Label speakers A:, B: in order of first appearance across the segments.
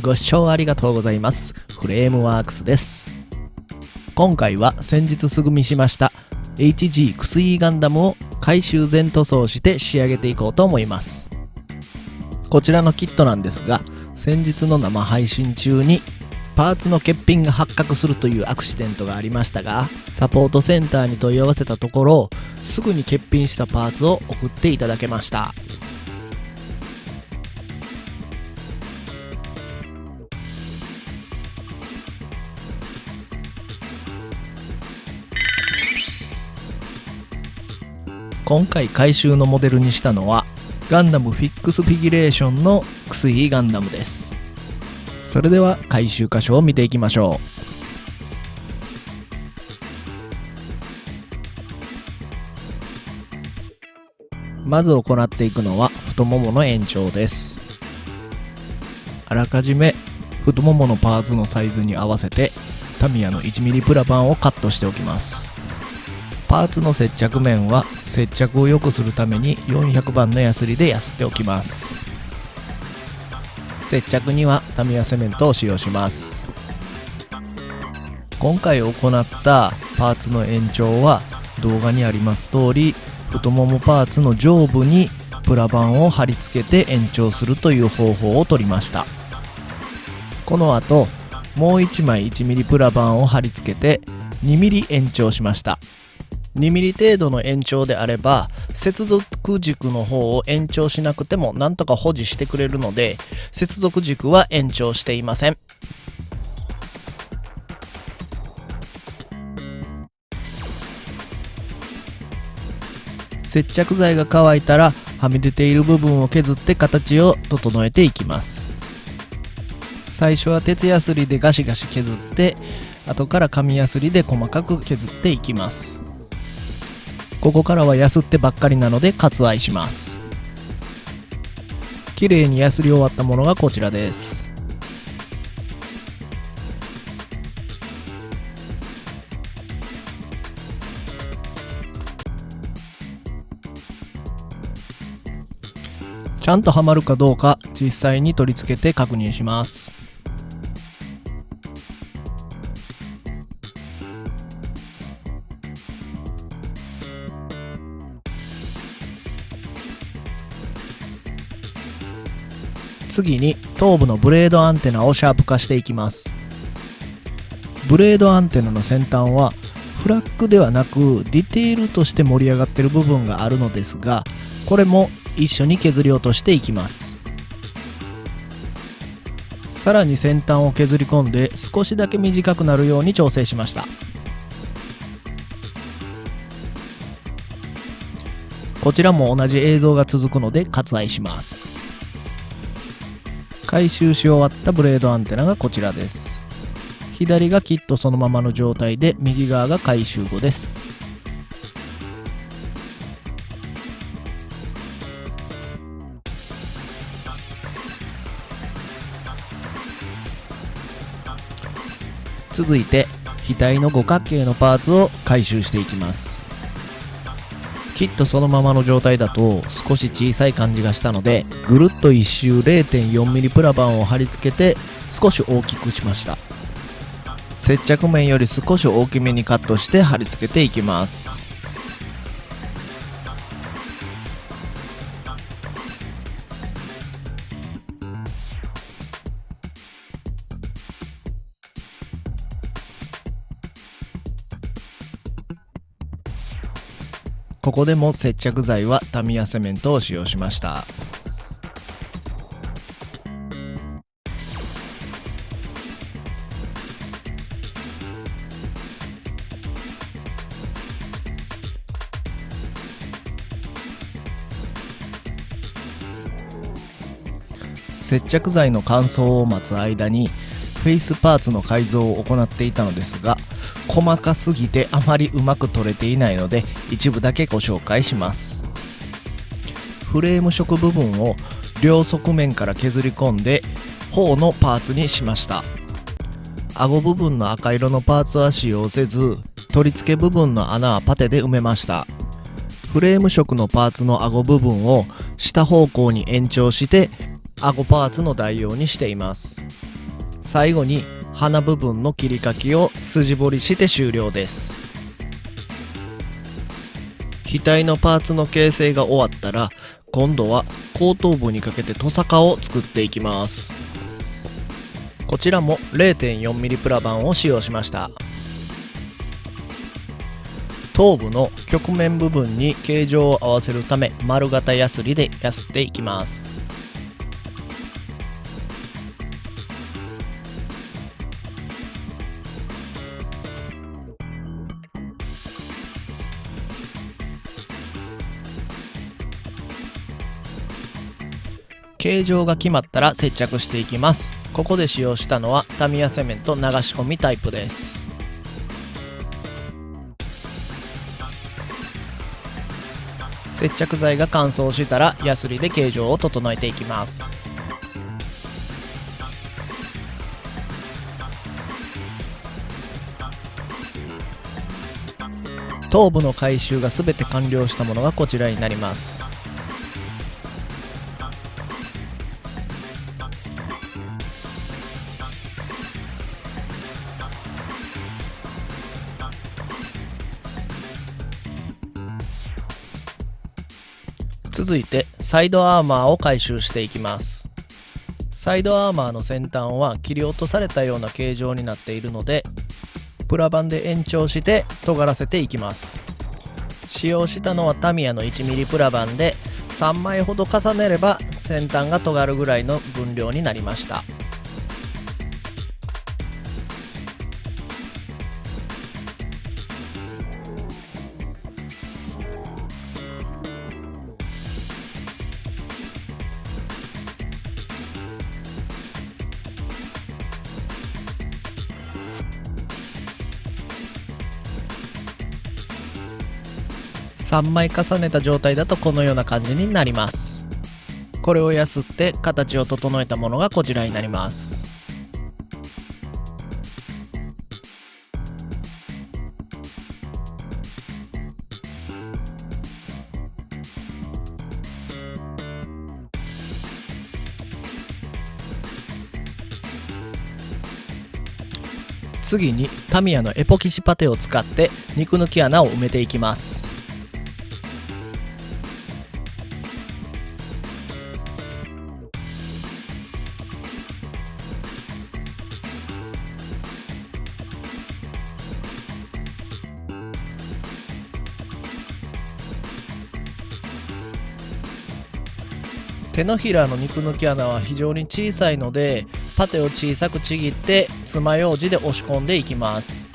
A: ご視聴ありがとうございます。フレームワークスです。今回は先日すぐ見しました HG クスイガンダムを回収前塗装して仕上げていこうと思います。こちらのキットなんですが、先日の生配信中にパーツの欠品が発覚するというアクシデントがありましたが、サポートセンターに問い合わせたところ、すぐに欠品したパーツを送っていただけました。今回回収のモデルにしたのはガンダムフィックスフィギュレーションのクスイガンダムです。それでは回収箇所を見ていきましょう。まず行っていくのは太ももの延長です。あらかじめ太もものパーツのサイズに合わせてタミヤの 1mm プラ板をカットしておきます。パーツの接着面は接着を良くするために400番のヤスリでヤスっておきます。接着にはタミヤセメントを使用します。今回行ったパーツの延長は動画にあります通り、太ももパーツの上部にプラ板を貼り付けて延長するという方法をとりました。この後もう1枚 1mm プラ板を貼り付けて 2mm 延長しました。2mm 程度の延長であれば接続軸の方を延長しなくてもなんとか保持してくれるので、接続軸は延長していません。接着剤が乾いたらはみ出ている部分を削って形を整えていきます。最初は鉄ヤスリでガシガシ削って、後から紙ヤスリで細かく削っていきます。ここからはヤスってばっかりなので割愛します。綺麗にヤスり終わったものがこちらです。ちゃんとはまるかどうか実際に取り付けて確認します。次に頭部のブレードアンテナをシャープ化していきます。ブレードアンテナの先端はフラッグではなくディテールとして盛り上がっている部分があるのですが、これも一緒に削り落としていきます。さらに先端を削り込んで少しだけ短くなるように調整しました。こちらも同じ映像が続くので割愛します。回収し終わったブレードアンテナがこちらです。左がキットそのままの状態で、右側が回収後です。続いて額の五角形のパーツを回収していきます。キットそのままの状態だと少し小さい感じがしたので、ぐるっと一周 0.4mm プラ板を貼り付けて少し大きくしました。接着面より少し大きめにカットして貼り付けていきます。ここでも接着剤はタミヤセメントを使用しました。接着剤の乾燥を待つ間にフェイスパーツの改造を行っていたのですが、細かすぎてあまりうまく取れていないので一部だけご紹介します。フレーム色部分を両側面から削り込んで頬のパーツにしました。顎部分の赤色のパーツは使用せず、取り付け部分の穴はパテで埋めました。フレーム色のパーツの顎部分を下方向に延長して顎パーツの代用にしています。最後に鼻部分の切り欠きを筋彫りして終了です。額のパーツの形成が終わったら、今度は後頭部にかけてトサカを作っていきます。こちらも 0.4mm プラ板を使用しました。頭部の曲面部分に形状を合わせるため、丸型ヤスリでヤスっていきます。形状が決まったら接着していきます。ここで使用したのはタミヤセメント流し込みタイプです。接着剤が乾燥したらヤスリで形状を整えていきます。頭部の回収がすべて完了したものがこちらになります。続いてサイドアーマーを回収していきます。サイドアーマーの先端は切り落とされたような形状になっているので、プラ板で延長して尖らせていきます。使用したのはタミヤの 1mm プラ板で、3枚ほど重ねれば先端が尖るぐらいの分量になりました。3枚重ねた状態だとこのような感じになります。これをヤスって形を整えたものがこちらになります。次にタミヤのエポキシパテを使って肉抜き穴を埋めていきます。手のひらの肉抜き穴は非常に小さいので、パテを小さくちぎって爪楊枝で押し込んでいきます。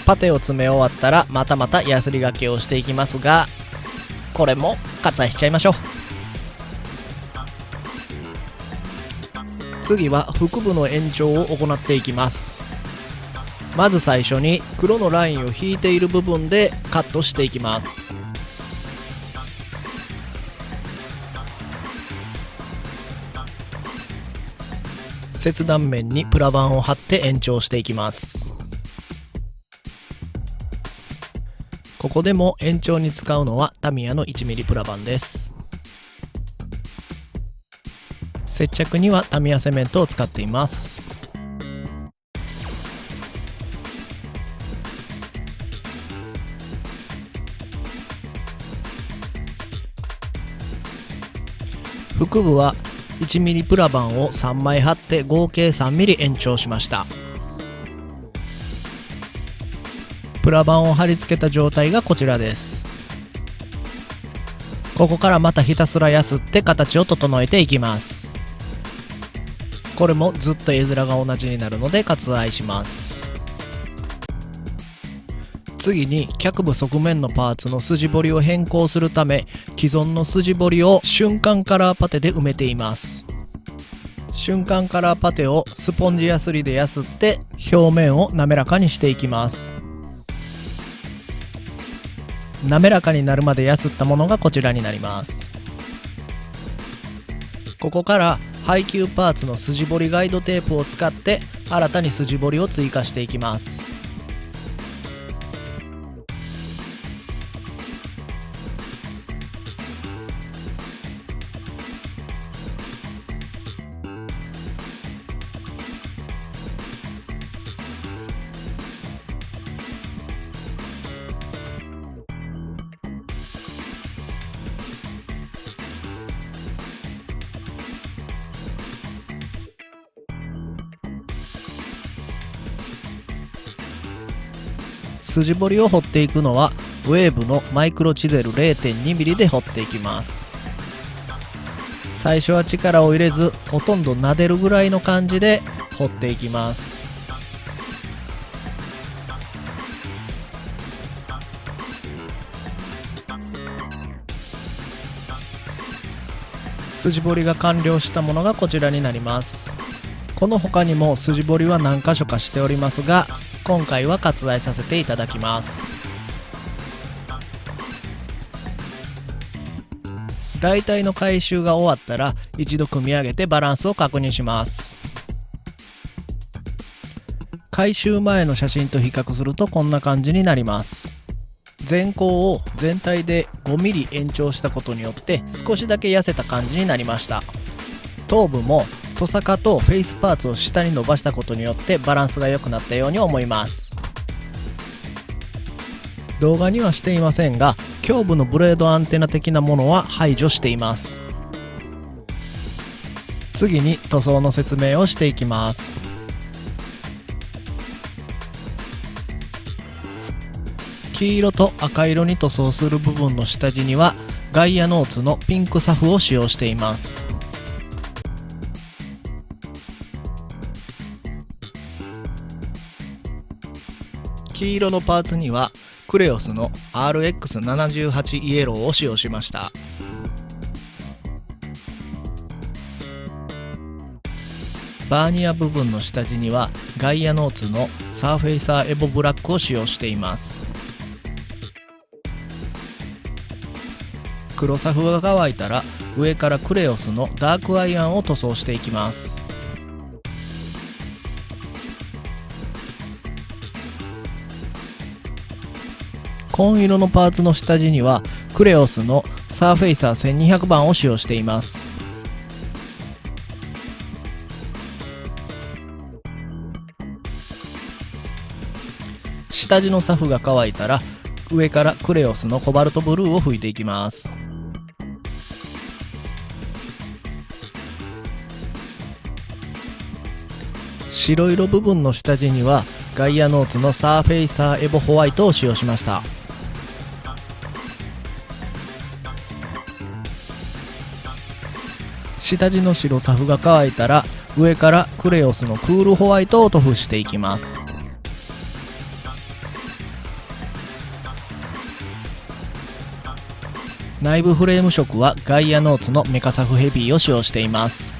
A: パテを詰め終わったらまたヤスリがけをしていきますが、これも割愛しちゃいましょう。次は腹部の延長を行っていきます。まず最初に黒のラインを引いている部分でカットしていきます。切断面にプラ板を貼って延長していきます。ここでも延長に使うのはタミヤの 1mm プラ板です。接着にはタミヤセメントを使っています。腹部は 1mm プラ板を3枚貼って合計 3mm 延長しました。プラ板を貼り付けた状態がこちらです。ここからまたひたすらヤスって形を整えていきます。これもずっと絵面が同じになるので割愛します。次に脚部側面のパーツの筋彫りを変更するため、既存の筋彫りを瞬間カラーパテで埋めています。瞬間カラーパテをスポンジヤスリでヤスって表面を滑らかにしていきます。滑らかになるまでヤスったものがこちらになります。ここから配給パーツの筋彫りガイドテープを使って新たに筋彫りを追加していきます。筋彫りを彫っていくのはウェーブのマイクロチゼル 0.2mm で彫っていきます。最初は力を入れずほとんど撫でるぐらいの感じで彫っていきます。筋彫りが完了したものがこちらになります。この他にも筋彫りは何箇所かしておりますが、今回は割愛させていただきます。大体の回収が終わったら一度組み上げてバランスを確認します。回収前の写真と比較するとこんな感じになります。前高を全体で 5mm 延長したことによって少しだけ痩せた感じになりました。頭部もトサカとフェイスパーツを下に伸ばしたことによってバランスが良くなったように思います。動画にはしていませんが、胸部のブレードアンテナ的なものは排除しています。次に塗装の説明をしていきます。黄色と赤色に塗装する部分の下地にはガイアノーツのピンクサフを使用しています。黄色のパーツにはクレオスの RX78 イエローを使用しました。バーニア部分の下地にはガイアノーツのサーフェイサーエボブラックを使用しています。黒サフが乾いたら上からクレオスのダークアイアンを塗装していきます。紺色のパーツの下地にはクレオスのサーフェイサー1200番を使用しています。下地のサフが乾いたら上からクレオスのコバルトブルーを拭いていきます。白色部分の下地にはガイアノーツのサーフェイサーエボホワイトを使用しました。下地の白サフが乾いたら上からクレオスのクールホワイトを塗布していきます。内部フレーム色はガイアノーツのメカサフヘビーを使用しています。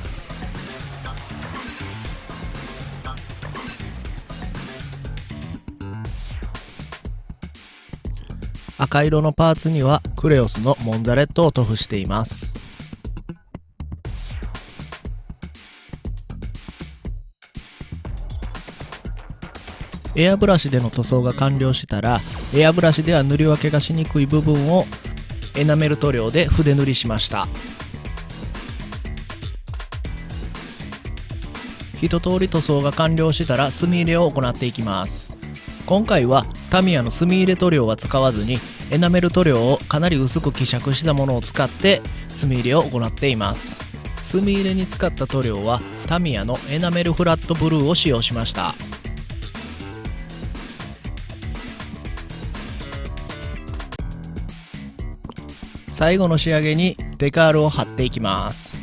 A: 赤色のパーツにはクレオスのモンザレットを塗布しています。エアブラシでの塗装が完了したらエアブラシでは塗り分けがしにくい部分をエナメル塗料で筆塗りしました。一通り塗装が完了したら墨入れを行っていきます。今回はタミヤの墨入れ塗料は使わずにエナメル塗料をかなり薄く希釈したものを使って墨入れを行っています。墨入れに使った塗料はタミヤのエナメルフラットブルーを使用しました。最後の仕上げにデカールを貼っていきます。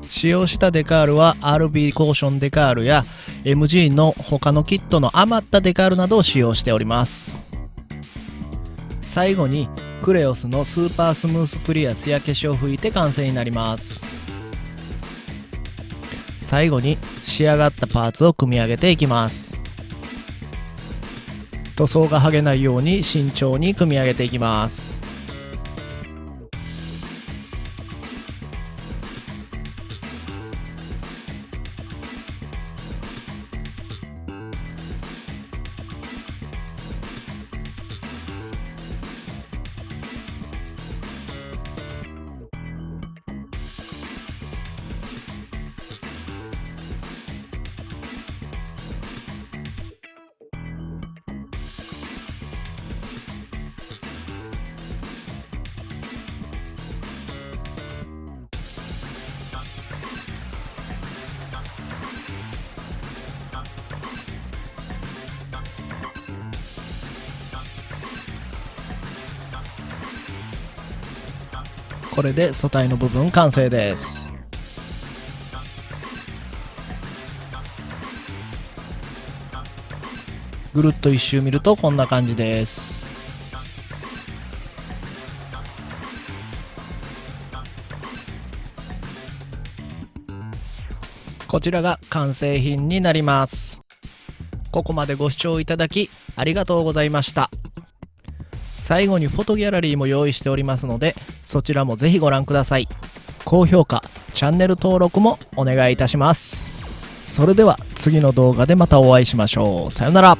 A: 使用したデカールは RB コーションデカールや MG の他のキットの余ったデカールなどを使用しております。最後にクレオスのスーパースムースクリアツヤ消しを拭いて完成になります。最後に仕上がったパーツを組み上げていきます。塗装が剥げないように慎重に組み上げていきます。これで素体の部分完成です。ぐるっと一周見るとこんな感じです。こちらが完成品になります。ここまでご視聴いただきありがとうございました。最後にフォトギャラリーも用意しておりますので、そちらもぜひご覧ください。高評価、チャンネル登録もお願いいたします。それでは次の動画でまたお会いしましょう。さよなら。